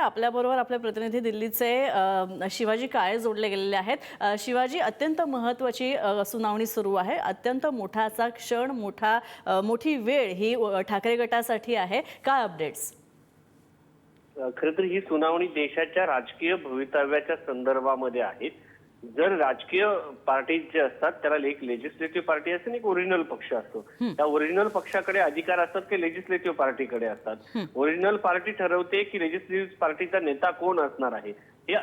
आपल्याबरोबर आपले प्रतिनिधी दिल्लीचे शिवाजी काळे जोडले गेलेले आहेत. शिवाजी, अत्यंत महत्त्वाची सुनावणी सुरू आहे. अत्यंत मोठाचा क्षण, मोठी वेळ ही ठाकरे गटासाठी आहे. काय अपडेट्स? खरं तर ही सुनावणी देशाच्या राजकीय भवितव्याच्या संदर्भामध्ये आहे. जर राजकीय पार्टी जे असतात त्याला एक लेजिस्लेटिव्ह पार्टी असते आणि एक ओरिजिनल पक्ष असतो. त्या ओरिजिनल पक्षाकडे अधिकार असतात की लेजिस्लेटिव्ह पार्टीकडे असतात. ओरिजिनल पार्टी ठरवते की लेजिस्लेटिव्ह पार्टीचा नेता कोण असणार आहे. हे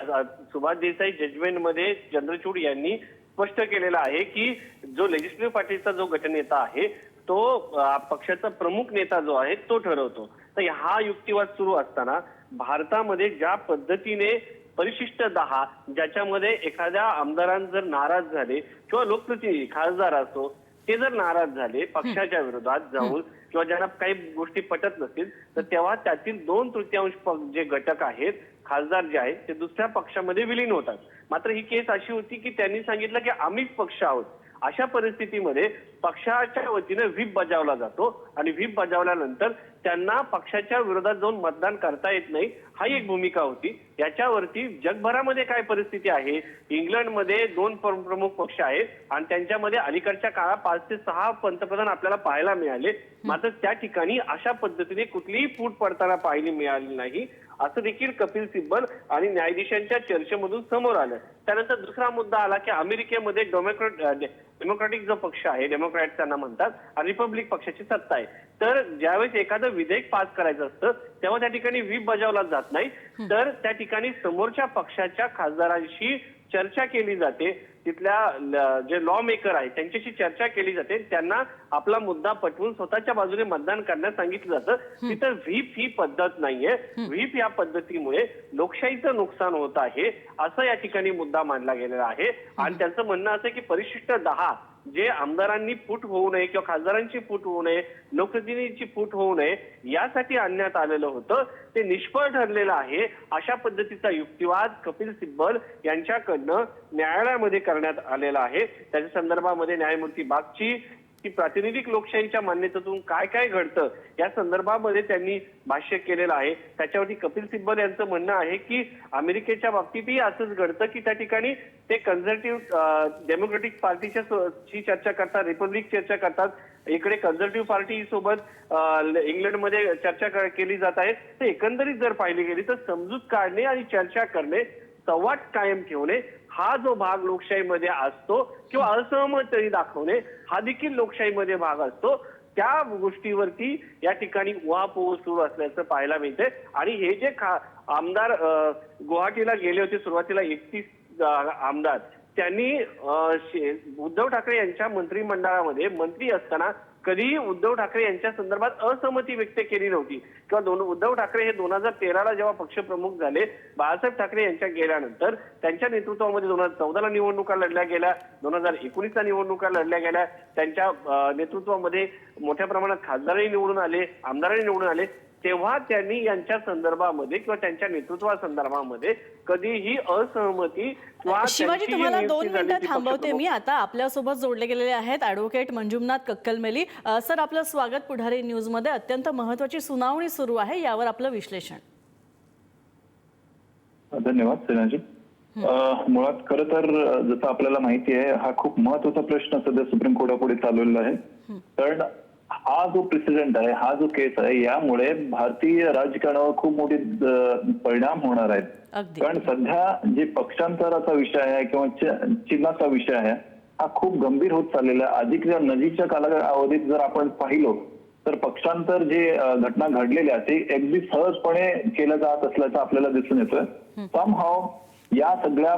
सुभाष देसाई जजमेंटमध्ये चंद्रचूड यांनी स्पष्ट केलेलं आहे की जो लेजिस्लेटिव्ह पार्टीचा जो गटनेता आहे तो पक्षाचा प्रमुख नेता जो आहे तो ठरवतो. तर हा युक्तिवाद सुरू असताना भारतामध्ये ज्या पद्धतीने परिशिष्ट 10 ज्याच्यामध्ये एखाद्या आमदारांना जर नाराज झाले किंवा लोकप्रतिनिधी खासदार असो ते जर नाराज झाले पक्षाच्या विरोधात जाऊन किंवा ज्यांना काही गोष्टी पटत नसतील तर तेव्हा त्यातील 2/3 जे घटक आहेत खासदार जे आहेत ते दुसऱ्या पक्षामध्ये विलीन होतात. मात्र ही केस अशी होती की त्यांनी सांगितलं की आम्हीच पक्ष आहोत. अशा परिस्थितीमध्ये पक्षाच्या वतीने व्हीप बजावला जातो आणि व्हीप बजावल्यानंतर त्यांना पक्षाच्या विरोधात जाऊन मतदान करता येत नाही. हा एक भूमिका होती. याच्यावरती जगभरामध्ये काय परिस्थिती आहे. इंग्लंडमध्ये 2 प्रमुख पक्ष आहेत आणि त्यांच्यामध्ये अलीकडच्या काळात 5 ते 6 पंतप्रधान आपल्याला पाहायला मिळाले. मात्र त्या ठिकाणी अशा पद्धतीने कुठलीही फूट पडताना पाहायला मिळाली नाही असं देखील कपिल सिब्बल आणि न्यायाधीशांच्या चर्चेमधून समोर आलं. त्यानंतर दुसरा मुद्दा आला की अमेरिकेमध्ये डेमोक्रॅटिक जो पक्ष आहे डेमोक्रॅट त्यांना म्हणतात आणि रिपब्लिक पक्षाची सत्ता आहे. तर ज्यावेळेस एखादं विधेयक पास करायचं असतं तेव्हा त्या ठिकाणी व्हीप बजावला जात नाही तर त्या ठिकाणी समोरच्या पक्षाच्या खासदारांशी चर्चा केली जाते. तिथल्या जे लॉ मेकर आहेत त्यांच्याशी चर्चा केली जाते. त्यांना आपला मुद्दा पटवून स्वतःच्या बाजूने मतदान करण्यास सांगितलं जातं. तिथं व्हीप ही पद्धत नाहीये. व्हीप या पद्धतीमुळे लोकशाहीचं नुकसान होत आहे असं या ठिकाणी मुद्दा मांडला गेलेला आहे. आणि त्यांचं म्हणणं असं की परिशिष्ट 10 जे आमदारांनी फूट होऊ नये किंवा खासदारांची फूट होऊ नये लोकप्रतिनिधींची फूट होऊ नये यासाठी आणण्यात आलेलं होतं ते निष्फळ ठरलेलं आहे. अशा पद्धतीचा युक्तिवाद कपिल सिब्बल यांच्याकडनं न्यायालयामध्ये करण्यात आलेला आहे. त्याच्या संदर्भामध्ये न्यायमूर्ती बागची की प्रातिनिधिक लोकशाहीच्या मान्यतेतून काय काय घडतं या संदर्भामध्ये त्यांनी भाष्य केलेलं आहे. त्याच्यावरती कपिल सिब्बल यांचं म्हणणं आहे की अमेरिकेच्या बाबतीतही असंच घडतं की त्या ठिकाणी ते कन्झर्वेटिव्ह डेमोक्रॅटिक पार्टीची चर्चा करतात रिपब्लिक चर्चा करतात. इकडे कन्झर्वेटिव्ह पार्टी सोबत इंग्लंडमध्ये चर्चा केली जात आहे. तर एकंदरीत जर पाहिली गेली तर समजूत काढणे आणि चर्चा करणे संवाद कायम ठेवणे हा जो भाग लोकशाहीमध्ये असतो किंवा असहमती दाखवणे हा देखील लोकशाहीमध्ये भाग असतो. त्या गोष्टीवरती या ठिकाणी उहापोह सुरू असल्याचं पाहायला मिळते. आणि हे जे आमदार गुवाहाटीला गेले होते सुरुवातीला 31 आमदार त्यांनी उद्धव ठाकरे यांच्या मंत्रिमंडळामध्ये मंत्री असताना कधीही उद्धव ठाकरे यांच्या संदर्भात असहमती व्यक्त केली नव्हती किंवा उद्धव ठाकरे हे 2013ला जेव्हा पक्षप्रमुख झाले बाळासाहेब ठाकरे यांच्या गेल्यानंतर त्यांच्या नेतृत्वामध्ये 2014ला निवडणुका लढल्या गेल्या 2019ला निवडणुका लढल्या गेल्या. त्यांच्या नेतृत्वामध्ये मोठ्या प्रमाणात खासदारही निवडून आले आमदारही निवडून आले. तेव्हा त्यांनी यांच्या संदर्भामध्ये किंवा त्यांच्या नेतृत्वासंदर्भामध्ये कधीही असहमती किंवा शिवाजी तुम्हाला 2 मिनिटं थांबवते मी. आता आपल्यासोबत जोडले गेलेले आहेत ॲडव्होकेट मंजुनाथ कक्कलमेली सर. आपलं स्वागत पुढारी न्यूज मध्ये. अत्यंत महत्त्वाची सुनावणी सुरू आहे यावर आपलं विश्लेषण. धन्यवाद सेनाजी. मुळात खरं तर जसं आपल्याला माहिती आहे हा खूप महत्त्वाचा प्रश्न सध्या सुप्रीम कोर्टापुढे चालवलेला आहे. कारण हा जो प्रेसिडेंट आहे हा जो केस आहे यामुळे भारतीय राजकारणावर खूप मोठे परिणाम होणार आहेत. कारण सध्या जे पक्षांतराचा विषय आहे किंवा चिन्हाचा विषय आहे हा खूप गंभीर होत चाललेला आहे. अधिक नजीकच्या कालावधीत जर आपण पाहिलो तर पक्षांतर जे घटना घडलेल्या ते अगदी सहजपणे केलं जात असल्याचं आपल्याला दिसून येतोय. समहाव या सगळ्या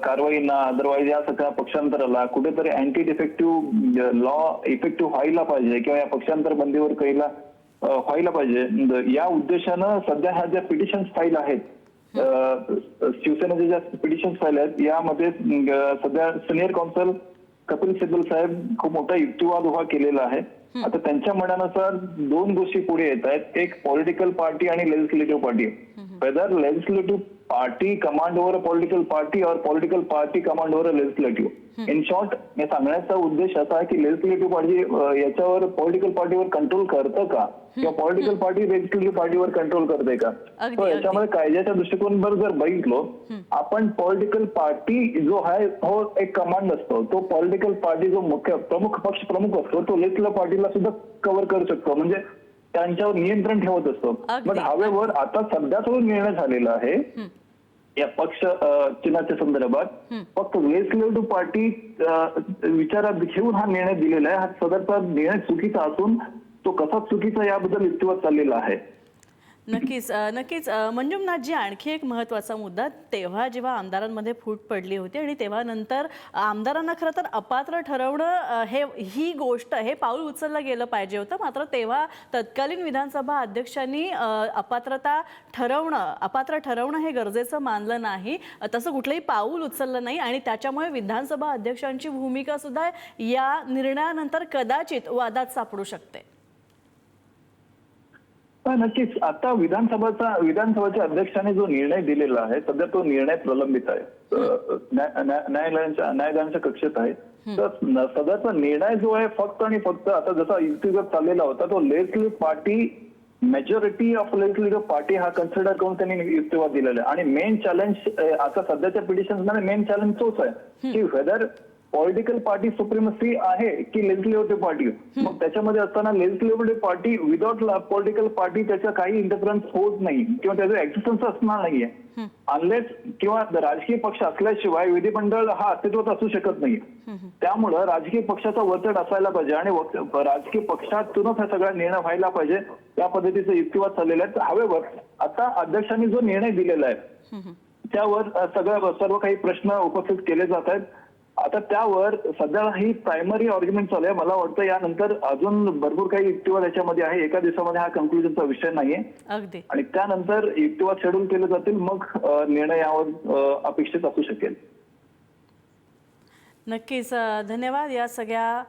कारवाईंना अदरवाईज या सगळ्या पक्षांतराला कुठेतरी अँटी डिफेक्टिव्ह लॉ इफेक्टिव्ह व्हायला पाहिजे किंवा या पक्षांतर बंदीवर कैला व्हायला पाहिजे या उद्देशानं सध्या ह्या ज्या पिटिशन्स फाईल आहेत शिवसेनेच्या ज्या पिटिशन्स फाईल आहेत यामध्ये सध्या सिनियर कौन्सिल कपिल सिब्बल साहेब खूप मोठा युक्तिवाद उभा केलेला आहे. आता त्यांच्या म्हणण्यानुसार 2 गोष्टी पुढे येत आहेत. एक पॉलिटिकल पार्टी आणि legislative party. Whether legislative party command over a political party or political party command over a legislative. In short हे सांगण्याचा उद्देश असा आहे की लेजिस्लेटिव्ह पार्टी याच्यावर पॉलिटिकल पार्टीवर कंट्रोल करतं का किंवा पॉलिटिकल पार्टी लेजिस्लेटिव्ह पार्टीवर कंट्रोल करते का. तर याच्यामध्ये कायद्याच्या दृष्टिकोनावर जर बघितलो आपण पॉलिटिकल पार्टी जो आहे तो एक कमांड असतो. तो पॉलिटिकल पार्टी जो मुख्य पक्ष प्रमुख असतो तो लेजिस्लेटिव्ह पार्टीला सुद्धा कव्हर करू शकतो म्हणजे त्यांच्यावर नियंत्रण ठेवत असतो. बट हावेवर आता सध्या जो निर्णय झालेला आहे या पक्ष चिन्हाच्या संदर्भात फक्त लेजिस्लेटिव्ह पार्टी विचारात घेऊन हा निर्णय दिलेला आहे. हा सदरचा निर्णय चुकीचा असून तो कसा चुकीचा याबद्दल युक्तिवाद चाललेला आहे. नक्कीच नक्कीच मंजुनाथजी, आणखी एक महत्त्वाचा मुद्दा, तेव्हा जेव्हा आमदारांमध्ये फूट पडली होती आणि तेव्हा नंतर आमदारांना खरं तर अपात्र ठरवणं ही गोष्ट हे पाऊल उचललं गेलं पाहिजे होतं. मात्र तेव्हा तत्कालीन विधानसभा अध्यक्षांनी अपात्र ठरवणं हे गरजेचं मानलं नाही, तसं कुठलंही पाऊल उचललं नाही आणि त्याच्यामुळे विधानसभा अध्यक्षांची भूमिका सुद्धा या निर्णयानंतर कदाचित वादात सापडू शकते. नक्कीच. आता विधानसभाच्या अध्यक्षाने जो निर्णय दिलेला आहे सध्या तो निर्णय प्रलंबित आहे, न्यायालयाच्या कक्षेत आहे. तर सध्याचा निर्णय जो आहे फक्त आणि फक्त आता जसा युक्तिवाद चाललेला होता तो legislative party majority of legislative party हा कन्सिडर करून त्यांनी युक्तिवाद दिलेला आहे. आणि मेन चॅलेंज आता सध्याच्या पिटिशन्समध्ये मेन चॅलेंज तोच आहे की वेदर पॉलिटिकल पार्टी सुप्रिमसी आहे की लेजिस्लेटिव्ह पार्टी. मग त्याच्यामध्ये असताना legislative party without political party त्याचा काही इंटरफरन्स होत नाही किंवा त्याचं एक्झिस्टन्स असणार नाहीये अनलेस किंवा राजकीय पक्ष असल्याशिवाय विधिमंडळ हा अस्तित्वात असू शकत नाही. त्यामुळं राजकीय पक्षाचा वचट असायला पाहिजे आणि राजकीय पक्षातूनच हा सगळा निर्णय व्हायला पाहिजे. या पद्धतीचं युक्तिवाद चाललेला आहे. हावेवर आता अध्यक्षांनी जो निर्णय दिलेला आहे त्यावर सर्व काही प्रश्न उपस्थित केले जात आहेत. आता त्यावर सध्या ही प्रायमरी आर्ग्युमेंट चालू आहे. मला वाटतं यानंतर अजून भरपूर काही युक्तिवाद याच्यामध्ये आहे. एका दिवसामध्ये हा कन्क्लुजनचा विषय नाहीये अगदी. आणि त्यानंतर युक्तिवाद शेड्यूल केले जातील मग निर्णय यावर अपेक्षित असू शकेल. नक्कीच धन्यवाद या सगळ्या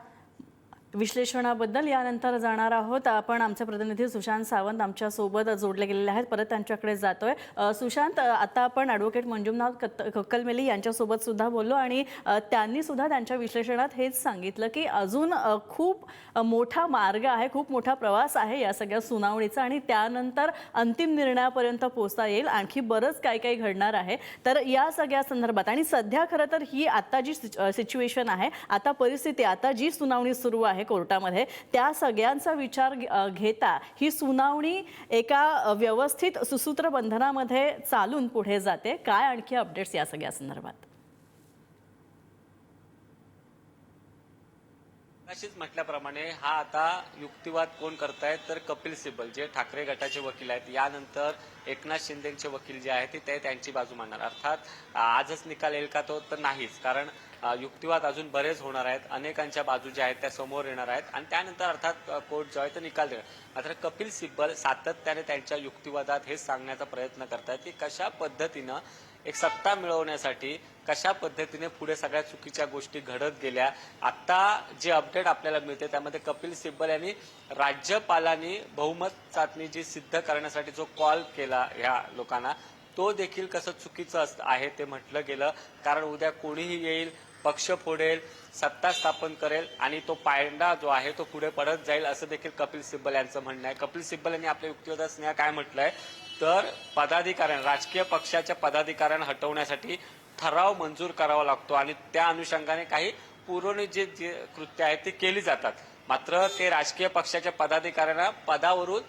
विश्लेषणाबद्दल. यानंतर जाणार आहोत आपण आमचे प्रतिनिधी सुशांत सावंत आमच्या सोबत जोडले गेलेले आहेत, परत त्यांच्याकडे जातोय. सुशांत, आता आपण ॲडव्होकेट मंजुनाथ कक्कलमेली यांच्यासोबत सुद्धा बोललो आणि त्यांनी सुद्धा त्यांच्या विश्लेषणात हेच सांगितलं की अजून खूप मोठा मार्ग आहे, खूप मोठा प्रवास आहे या सगळ्या सुनावणीचा आणि त्यानंतर अंतिम निर्णयापर्यंत पोहोचता येईल. आणखी बरंच काय काय घडणार आहे. तर या सगळ्या संदर्भात आणि सध्या खरं तर ही आता जी सिच्युएशन आहे, आता परिस्थिती, आता जी सुनावणी सुरू आहे कोर्टामध्ये, त्या सगळ्यांचा विचार घेता ही सुनावणी एका व्यवस्थित सुसूत्र बंधनामध्ये चालून पुढे जाते. काय आणखी अपडेट्स या सगळ्या संदर्भात? अशीच म्हटल्याप्रमाणे हा आता युक्तिवाद कोण करतायत तर कपिल सिब्बल जे ठाकरे गटाचे वकील आहेत, यानंतर एकनाथ शिंदेचे वकील जे आहेत ते त्यांची बाजू मांडणार. अर्थात आजच निकाल येईल का तो तर नाहीच, कारण युक्तिवाद अजून बरेच होणार आहेत. अनेकांच्या बाजू ज्या आहेत त्या समोर येणार आहेत आणि त्यानंतर अर्थात कोर्ट जो आहे तो निकाल देणार. मात्र कपिल सिब्बल सातत्याने त्यांच्या युक्तिवादात हेच सांगण्याचा प्रयत्न करतात की कशा पद्धतीनं एक सत्ता मिळवण्यासाठी कशा पद्धतीने पुढे सगळ्या चुकीच्या गोष्टी घडत गेल्या. आता जे अपडेट आपल्याला मिळते त्यामध्ये कपिल सिब्बल यांनी राज्यपालांनी बहुमत चाचणी जी सिद्ध करण्यासाठी जो कॉल केला ह्या लोकांना, तो देखील कसं चुकीचं आहे ते म्हटलं गेलं. कारण उद्या कोणीही येईल, पक्ष फोडेल, सत्ता स्थापन करेल आणि तो पायंडा जो आहे तो पुढे पडत जाईल, असं देखील कपिल सिब्बल यांचं म्हणणं आहे. कपिल सिब्बल यांनी आपल्या युक्तिवादात काय म्हटलंय तर राजकीय पक्षाच्या पदाधिकाऱ्यांना हटवण्यासाठी ठराव मंजूर करावा लागतो आणि त्या अनुषंगाने काही पूर्वनियोजित जे कृत्य आहेत ते केली जातात. मात्र ते राजकीय पक्षाच्या पदाधिकाऱ्यांना पदावरून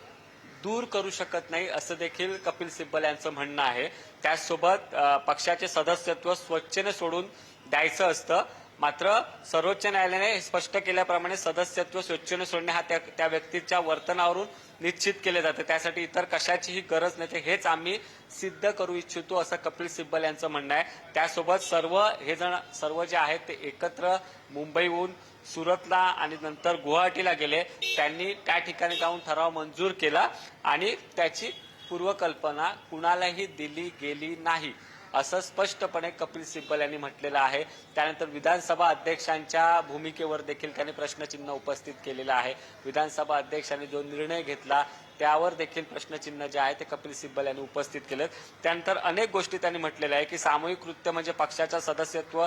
दूर करू शकत नाही, असं देखील कपिल सिब्बल यांचं म्हणणं आहे. त्याचसोबत पक्षाचे सदस्यत्व स्वच्छेने सोडून द्यायचं असतं. मात्र सर्वोच्च न्यायालयाने हे स्पष्ट केल्याप्रमाणे सदस्यत्व स्वच्छेने सोडणे हा त्या व्यक्तीच्या वर्तनावरून निश्चित केले जाते. त्यासाठी इतर कशाचीही गरज नाही, हेच आम्ही सिद्ध करू इच्छितो, असं कपिल सिब्बल यांचं म्हणणं आहे. त्यासोबत सर्व जे आहेत ते एकत्र मुंबईहून सुरतला आणि नंतर गुवाहाटीला गेले. त्यांनी त्या ठिकाणी जाऊन ठराव मंजूर केला आणि त्याची पूर्वकल्पना कुणालाही दिली गेली नाही, असं स्पष्टपणे कपिल सिब्बल यांनी म्हटलेलं आहे. त्यानंतर विधानसभा अध्यक्षांच्या भूमिकेवर देखील त्यांनी प्रश्नचिन्ह उपस्थित केलेलं आहे. विधानसभा अध्यक्षांनी जो निर्णय घेतला त्यावर देखील प्रश्नचिन्ह जे आहे ते कपिल सिब्बल यांनी उपस्थित केलेत. त्यानंतर अनेक गोष्टी त्यांनी म्हटलेल्या आहे की सामूहिक कृत्य म्हणजे पक्षाचं सदस्यत्व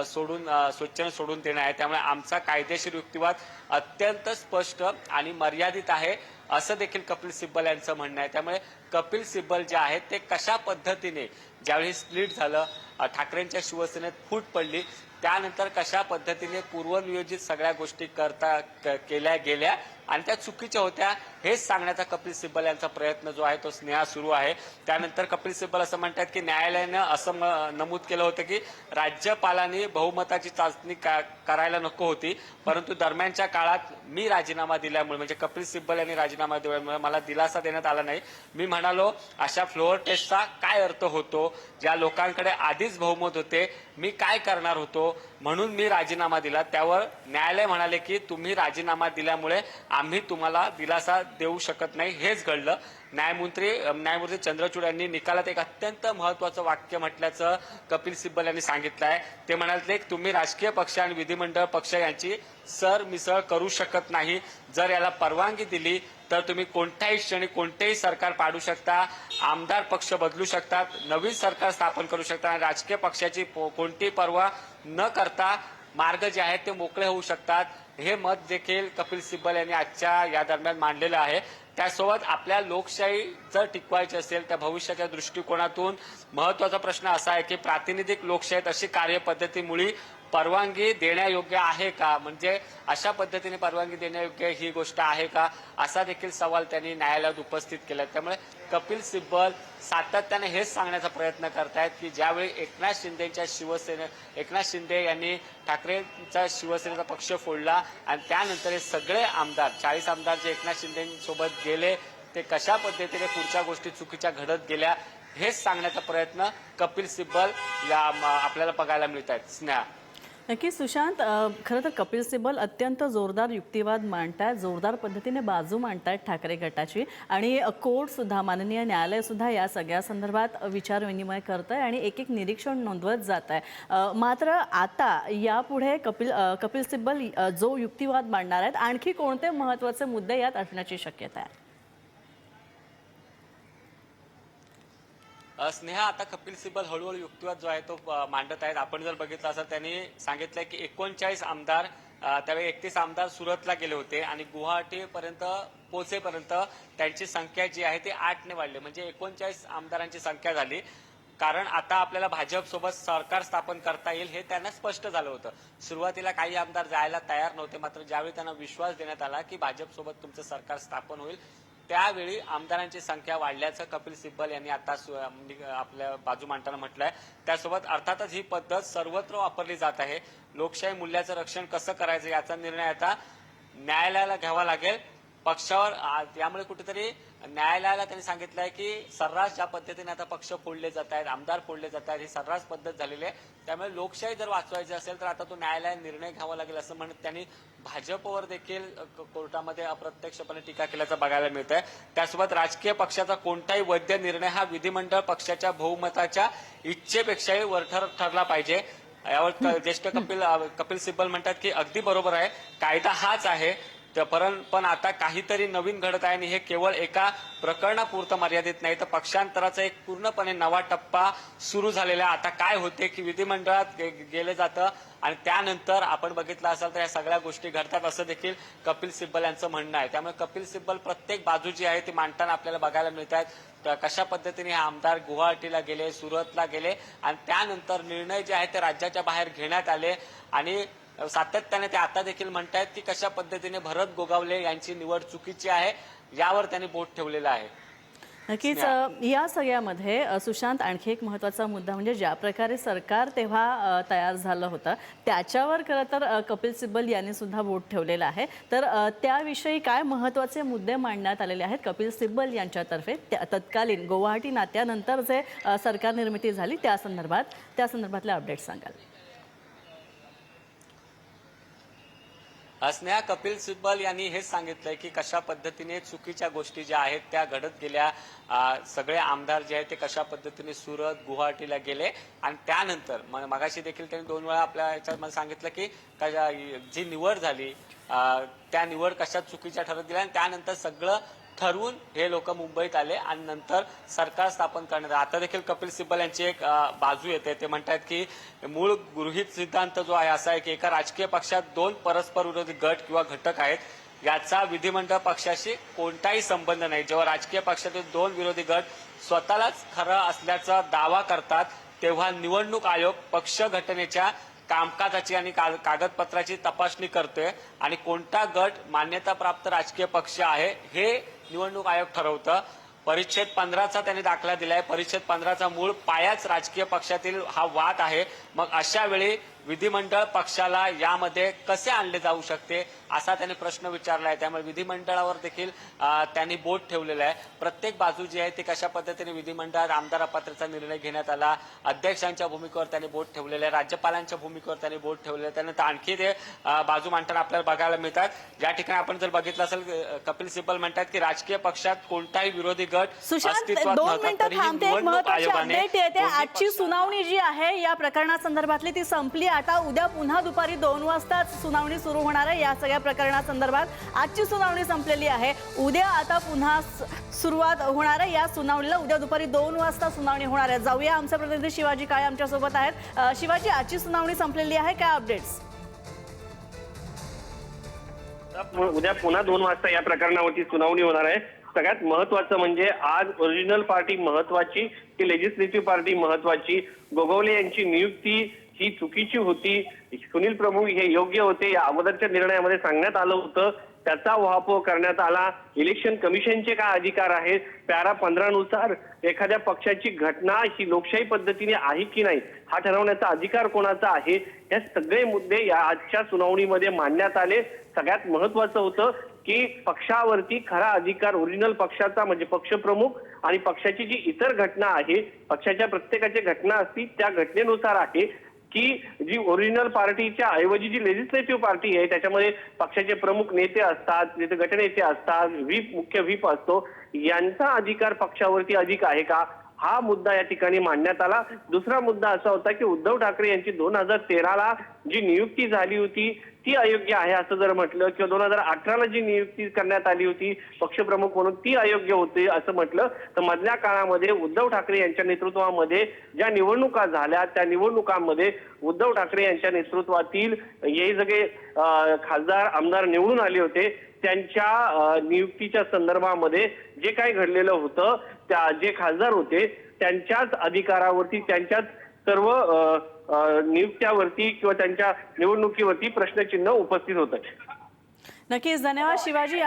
स्वच्छेनं सोडून देणं आहे. त्यामुळे आमचा कायदेशीर युक्तिवाद अत्यंत स्पष्ट आणि मर्यादित आहे असं देखील कपिल सिब्बल यांचं म्हणणं आहे. त्यामुळे कपिल सिब्बल जे आहेत ते कशा पद्धतीने ज्यावेळी स्प्लिट झालं, ठाकरेंच्या शिवसेनेत फूट पडली, त्यानंतर कशा पद्धतीने पूर्वनियोजित सगळ्या गोष्टी केल्या गेल्या आणि त्या चुकीच्या होत्या हेच सांगण्याचा कपिल सिब्बल यांचा प्रयत्न जो आहे तो स्नेहा सुरू आहे. त्यानंतर कपिल सिब्बल असं म्हणतात की न्यायालयानं असं नमूद केलं होतं की राज्यपालांनी बहुमताची चाचणी करायला नको होती, परंतु दरम्यानच्या काळात मी राजीनामा दिल्यामुळे म्हणजे कपिल सिब्बल यांनी राजीनामा दिल्यामुळे मला दिलासा देण्यात आला नाही. मी म्हणालो अशा फ्लोअर टेस्टचा काय अर्थ होतो, ज्या लोकांकडे आधीच बहुमत होते मी काय करणार होतो, म्हणून मी राजीनामा दिला. त्यावर न्यायालय म्हणाले की तुम्ही राजीनामा दिल्यामुळे आम्ही तुम्हाला दिलासा देऊ शकत नाही. हेच घडलं. न्यायमूर्ती चंद्रचूड यांनी निकालात एक अत्यंत महत्वाचं वाक्य म्हटल्याचं कपिल सिब्बल यांनी सांगितलं आहे. ते म्हणाले की तुम्ही राजकीय पक्ष आणि विधिमंडळ पक्ष यांची सरमिसळ करू शकत नाही. जर याला परवानगी दिली तर तुम्ही कोणत्याही क्षणी कोणतेही सरकार पाडू शकता, आमदार पक्ष बदलू शकतात, नवीन सरकार स्थापन करू शकता आणि राजकीय पक्षाची कोणतीही पर्वा न करता मार्ग जे आहेत ते मोकळे होऊ शकतात. हे मत देखील कपिल सिब्बल यांनी आजच्या या दरम्यान मांडलेलं आहे. त्यासोबत आपल्या लोकशाही जर टिकवायची असेल त्या भविष्याच्या दृष्टिकोनातून महत्वाचा प्रश्न असा आहे की प्रातिनिधिक लोकशाहीत अशी कार्यपद्धतीमुळे परवानगी देण्यायोग्य आहे का, म्हणजे अशा पद्धतीने परवानगी देण्यायोग्य ही गोष्ट आहे का, असा देखील सवाल त्यांनी न्यायालयात उपस्थित केला. त्यामुळे कपिल सिब्बल सातत्याने हेच सांगण्याचा प्रयत्न करतायत की ज्यावेळी एकनाथ शिंदे यांनी ठाकरेंचा शिवसेनेचा पक्ष फोडला आणि त्यानंतर हे सगळे आमदार 40 आमदार जे एकनाथ शिंदेसोबत गेले ते कशा पद्धतीने पुढच्या गोष्टी चुकीच्या घडत गेल्या हेच सांगण्याचा प्रयत्न कपिल सिब्बल या आपल्याला बघायला मिळत आहेत. स्नेहा. नक्की सुशांत, खरं तर कपिल सिब्बल अत्यंत जोरदार युक्तिवाद मांडतात, जोरदार पद्धतीने बाजू मांडतात ठाकरे गटाची आणि कोर्टसुद्धा माननीय न्यायालयसुद्धा या सगळ्या संदर्भात विचारविनिमय करत आहे आणि एक एक निरीक्षण नोंदवत जात आहे. मात्र आता यापुढे कपिल सिब्बल जो युक्तिवाद मांडणार आहेत आणखी कोणते महत्त्वाचे मुद्दे यात असण्याची शक्यता आहे? स्नेहा, आता कपिल सिब्बल हळूहळू युक्तिवाद जो आहे तो मांडत आहेत. आपण जर बघितलं असं त्यांनी सांगितलंय की 39 आमदार त्यावेळी 31 आमदार सुरतला गेले होते आणि गुवाहाटीपर्यंत पोहोचेपर्यंत त्यांची संख्या जी आहे ती 8ने वाढली, म्हणजे 39 आमदारांची संख्या झाली. कारण आता आपल्याला भाजप सोबत सरकार स्थापन करता येईल हे त्यांना स्पष्ट झालं होतं. सुरुवातीला काही आमदार जायला तयार नव्हते, मात्र ज्यावेळी त्यांना विश्वास देण्यात आला की भाजप सोबत तुमचं सरकार स्थापन होईल त्यावेळी आमदारांची संख्या वाढल्याचं कपिल सिब्बल यांनी आता आपल्या बाजू मांडताना म्हटलंय. त्यासोबत अर्थातच ही पद्धत सर्वत्र वापरली जात आहे. लोकशाही मूल्याचं रक्षण कसं करायचं याचा निर्णय आता न्यायालयाला घ्यावा लागेल. पक्षावर त्यामुळे कुठेतरी न्यायालयाला त्यांनी सांगितलंय की सर्रास ज्या पद्धतीने आता पक्ष फोडले जात आहेत, आमदार फोडले जात आहेत, ही सर्रास पद्धत झालेली आहे. त्यामुळे लोकशाही जर वाचवायची असेल तर आता तो न्यायालयाने निर्णय घ्यावा लागेल असं म्हणत त्यांनी भाजपवर देखील कोर्टामध्ये अप्रत्यक्षपणे टीका केल्याचं बघायला मिळत आहे. त्यासोबत राजकीय पक्षाचा कोणताही वैध निर्णय हा विधिमंडळ पक्षाच्या बहुमताच्या इच्छेपेक्षाही वर ठरला पाहिजे. यावर ज्येष्ठ कपिल सिब्बल म्हणतात की अगदी बरोबर आहे, कायदा हाच आहे, पण आता काहीतरी नवीन घडत आहे आणि हे केवळ एका प्रकरणापुरतं मर्यादित नाही तर पक्षांतराचा एक पूर्णपणे नवा टप्पा सुरू झालेला आहे. आता काय होते की विधिमंडळात गेलं जातं आणि त्यानंतर आपण बघितलं असाल तर या सगळ्या गोष्टी घडतात असं देखील कपिल सिब्बल यांचं म्हणणं आहे. त्यामुळे कपिल सिब्बल प्रत्येक बाजू जी आहे ती मांडताना आपल्याला बघायला मिळत आहेत. कशा पद्धतीने हे आमदार गुवाहाटीला गेले, सुरतला गेले आणि त्यानंतर निर्णय जे आहे ते राज्याच्या बाहेर घेण्यात आले आणि सातत्याने ते आता देखील म्हणतायत की कशा पद्धतीने भरत गोगावले यांची निवड चुकीची आहे यावर त्यांनी बोट ठेवलेलं आहे. नक्कीच या सगळ्यामध्ये सुशांत आणखी एक महत्त्वाचा मुद्दा म्हणजे ज्या प्रकारे सरकार तेव्हा तयार झालं होतं त्याच्यावर खरं तर कपिल सिब्बल यांनी सुद्धा बोट ठेवलेलं आहे. तर त्याविषयी काय महत्त्वाचे मुद्दे मांडण्यात आलेले आहेत कपिल सिब्बल यांच्यातर्फे तत्कालीन गुवाहाटी नात्यानंतर जे सरकार निर्मिती झाली त्या संदर्भातले अपडेट सांगाल? स्नेहा, कपिल सिब्बल यांनी हेच सांगितलंय की कशा पद्धतीने चुकीच्या गोष्टी ज्या आहेत त्या घडत गेल्या. सगळे आमदार जे आहेत ते कशा पद्धतीने सुरत गुवाहाटीला गेले आणि त्यानंतर मगाशी देखील त्यांनी 2 वेळा आपल्या याच्यामध्ये सांगितलं की जी निवड झाली त्या निवड कशा चुकीच्या ठरत गेल्या आणि त्यानंतर सगळं ठरवून हे लोक मुंबईत आले आणि नंतर सरकार स्थापन करण्यात आलं. आता देखील कपिल सिब्बल यांची एक बाजू येते. ते म्हणतात की मूळ गृहीत सिद्धांत जो आहे असा आहे की एका राजकीय पक्षात दोन परस्पर विरोधी गट किंवा घटक आहेत, याचा विधिमंडळ पक्षाशी कोणताही संबंध नाही. जेव्हा राजकीय पक्षातील दोन विरोधी गट स्वतःलाच खरं असल्याचा दावा करतात तेव्हा निवडणूक आयोग पक्ष घटनेच्या कामकाजाची आणि कागदपत्राची तपासणी करतोय आणि कोणता गट मान्यताप्राप्त राजकीय पक्ष आहे हे निवडणूक आयोग ठरवतं. परिच्छेद 15चा त्यांनी दाखला दिलाय. परिच्छेद 15चा मूळ पायाच राजकीय पक्षातील हा वाद आहे. मग अशा वेळी विधिमंडळ पक्षाला यामध्ये कसे आणले जाऊ शकते असा त्यांनी प्रश्न विचारलाय. त्यामुळे विधिमंडळावर देखील त्यांनी बोट ठेवलेलं आहे. प्रत्येक बाजू जी आहे ती कशा पद्धतीने विधिमंडळात आमदार अपात्रतेचा निर्णय घेण्यात आला, अध्यक्षांच्या भूमिकेवर त्यांनी बोट ठेवलेलं आहे, राज्यपालांच्या भूमिकेवर त्यांनी बोट ठेवलेलं आहे. त्यानंतर आणखी ते बाजू मांडताना आपल्याला बघायला मिळतात. ज्या ठिकाणी आपण जर बघितलं असेल कपिल सिब्बल म्हणतात की राजकीय पक्षात कोणताही विरोधी गट सुशांत, अस्तित्वात 2 नव्हता, मिनिटं तरीही थांबते. एक निवडणूक महत्त्वाची आयोगाने अपडेट येते. दोन्ही आजची सुनावणी जी आहे या प्रकरणासंदर्भातली ती संपली. आता उद्या पुन्हा दुपारी 2 वाजता सुनावणी सुरू होणार आहे. या सगळ्या प्रकरणासंदर्भात आजची सुनावणी संपलेली आहे. उद्या आता पुन्हा सुरुवात होणार आहे या सुनावणीला. उद्या दुपारी 2 वाजता सुनावणी होणार आहे. जाऊया, आमचे प्रतिनिधी शिवाजी काळे आमच्या सोबत आहेत. शिवाजी, आजची सुनावणी संपलेली आहे, काय अपडेट्स? उद्या पुन्हा 2 वाजता या प्रकरणावरती सुनावणी होणार आहे. सगळ्यात महत्वाचं म्हणजे आज ओरिजिनल पार्टी महत्वाची की लेजिस्लेटिव्ह पार्टी महत्वाची. गोगवले यांची नियुक्ती ही चुकीची होती. सुनील प्रभू हे योग्य होते या अगोदरच्या निर्णयामध्ये सांगण्यात आलं होतं. त्याचा उहापोह करण्यात आला. इलेक्शन कमिशनचे काय अधिकार आहेत, पॅरा 15 नुसार एखाद्या पक्षाची घटना ही लोकशाही पद्धतीने आहे की नाही हा ठरवण्याचा अधिकार कोणाचा आहे, हे सगळे मुद्दे या आजच्या सुनावणीमध्ये मांडण्यात आले. सगळ्यात महत्वाचं होतं की पक्षावरती खरा अधिकार ओरिजिनल पक्षाचा म्हणजे पक्षप्रमुख आणि पक्षाची जी इतर घटना आहे, पक्षाच्या प्रत्येकाची घटना असती त्या घटनेनुसार आहे की जी ओरिजिनल पार्टीच्या ऐवजी जी लेजिस्लेटिव्ह पार्टी आहे त्याच्यामध्ये पक्षाचे प्रमुख नेते असतात, तिथे गटनेते असतात, मुख्य व्हीप असतो, यांचा अधिकार पक्षावरती अधिक आहे का हा मुद्दा या ठिकाणी मांडण्यात आला. दुसरा मुद्दा असा होता की उद्धव ठाकरे यांची 2013ला जी नियुक्ती झाली होती ती अयोग्य आहे असं जर म्हटलं किंवा 2018ला जी नियुक्ती करण्यात आली होती पक्षप्रमुख म्हणून ती अयोग्य होती असं म्हटलं तर मधल्या काळामध्ये उद्धव ठाकरे यांच्या नेतृत्वामध्ये ज्या निवडणुका झाल्या त्या निवडणुकांमध्ये उद्धव ठाकरे यांच्या नेतृत्वातील हे सगळे खासदार आमदार निवडून आले होते. त्यांच्या नियुक्तीच्या संदर्भामध्ये जे काही घडलेलं होतं त्या जे खासदार होते त्यांच्याच अधिकारावरती त्यांच्याच सर्व नियुक्त्यावरती किंवा त्यांच्या निवडणुकीवरती प्रश्नचिन्ह उपस्थित होत आहे. नक्कीच, धन्यवाद शिवाजी.